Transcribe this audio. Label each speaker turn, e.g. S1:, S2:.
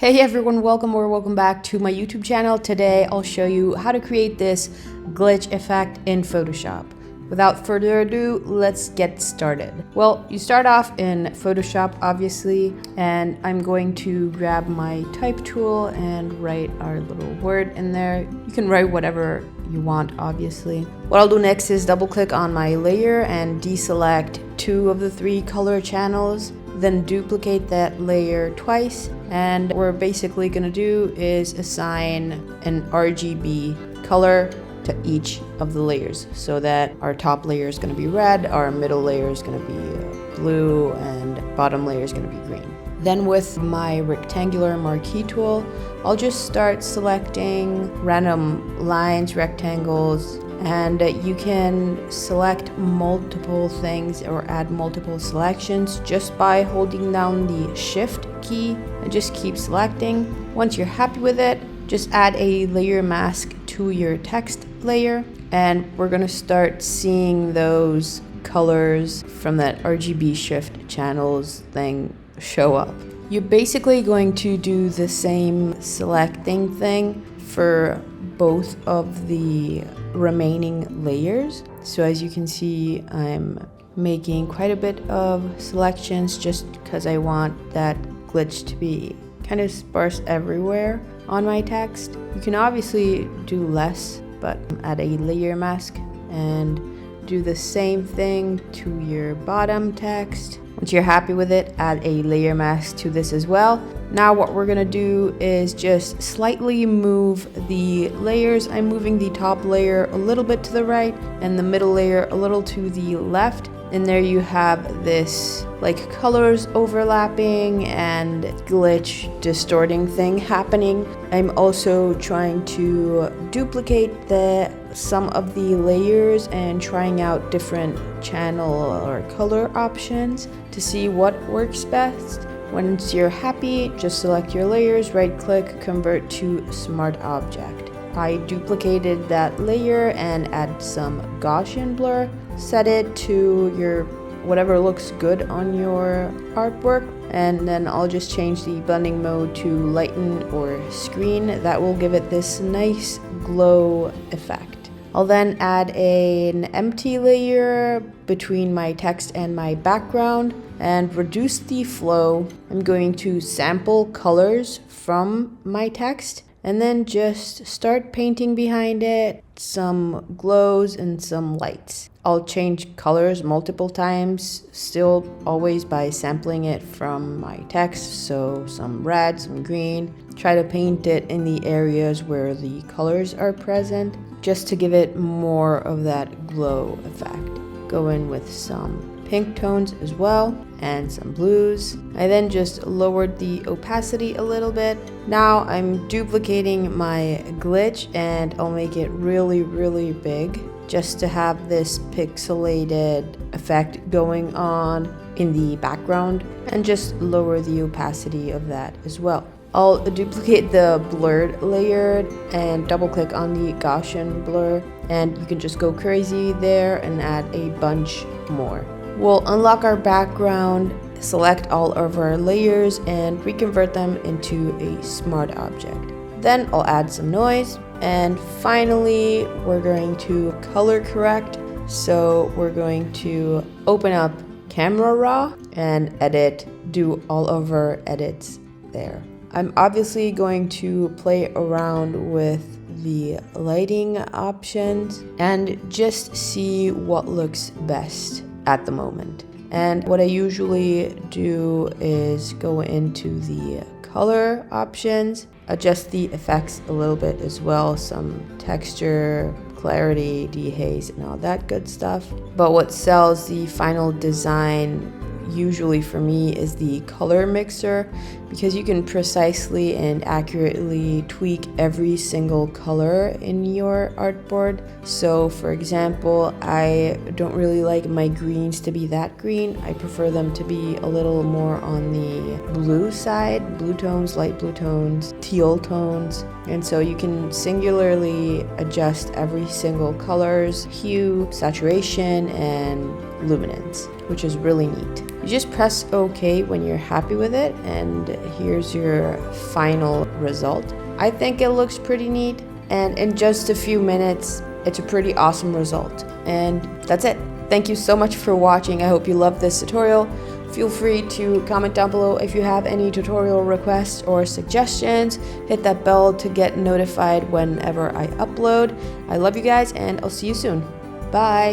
S1: Hey everyone, welcome back to my YouTube channel. Today I'll show you how to create this glitch effect in Photoshop. Without further ado, let's get started. Well, you start off in Photoshop obviously, and I'm going to grab my type tool and write our little word in there. You can write whatever you want obviously. What I'll do next is double click on my layer and deselect 2 of the 3 color channels. Then duplicate that layer twice, and what we're basically going to do is assign an RGB color to each of the layers, so that our top layer is going to be red, our middle layer is going to be blue, and bottom layer is going to be green. Then with my rectangular marquee tool, I'll just start selecting random lines, rectangles, and you can select multiple things or add multiple selections just by holding down the shift key and just keep selecting. Once you're happy with it, just add a layer mask to your text layer, and we're going to start seeing those colors from that RGB shift channels thing show up. You're basically going to do the same selecting thing for both of the remaining layers. So as you can see, I'm making quite a bit of selections just because I want that glitch to be kind of sparse everywhere on my text. You can obviously do less, but add a layer mask and do the same thing to your bottom text. Once you're happy with it, add a layer mask to this as well. Now what we're gonna do is just slightly move the layers. I'm moving the top layer a little bit to the right and the middle layer a little to the left. And there you have this like colors overlapping and glitch distorting thing happening. I'm also trying to duplicate some of the layers and trying out different channel or color options to see what works best. Once you're happy, just select your layers, right click, convert to smart object. I duplicated that layer and add some Gaussian blur. Set it to your whatever looks good on your artwork, and then I'll just change the blending mode to lighten or screen. That will give it this nice glow effect. I'll then add an empty layer between my text and my background and reduce the flow. I'm going to sample colors from my text and then just start painting behind it some glows and some lights. I'll change colors multiple times, still always by sampling it from my text, so some red, some green. Try to paint it in the areas where the colors are present, just to give it more of that glow effect. Go in with some pink tones as well and some blues. I then just lowered the opacity a little bit. Now I'm duplicating my glitch and I'll make it really big just to have this pixelated effect going on in the background, and just lower the opacity of that as well. I'll duplicate the blurred layer and double click on the Gaussian blur, and you can just go crazy there and add a bunch more. We'll unlock our background, select all of our layers and reconvert them into a smart object. Then I'll add some noise, and finally we're going to color correct. So we're going to open up Camera Raw and edit, do all of our edits there. I'm obviously going to play around with the lighting options and just see what looks best at the moment. And what I usually do is go into the color options, adjust the effects a little bit as well, some texture, clarity, dehaze, and all that good stuff. But what sells the final design usually for me is the color mixer, because you can precisely and accurately tweak every single color in your artboard. So for example, I don't really like my greens to be that green. I prefer them to be a little more on the blue side, blue tones, light blue tones, teal tones. And so you can singularly adjust every single color's hue, saturation, and luminance, which is really neat. You just press OK when you're happy with it, and here's your final result. I think it looks pretty neat, and in just a few minutes, it's a pretty awesome result. And that's it. Thank you so much for watching. I hope you loved this tutorial. Feel free to comment down below if you have any tutorial requests or suggestions. Hit that bell to get notified whenever I upload. I love you guys, and I'll see you soon. Bye!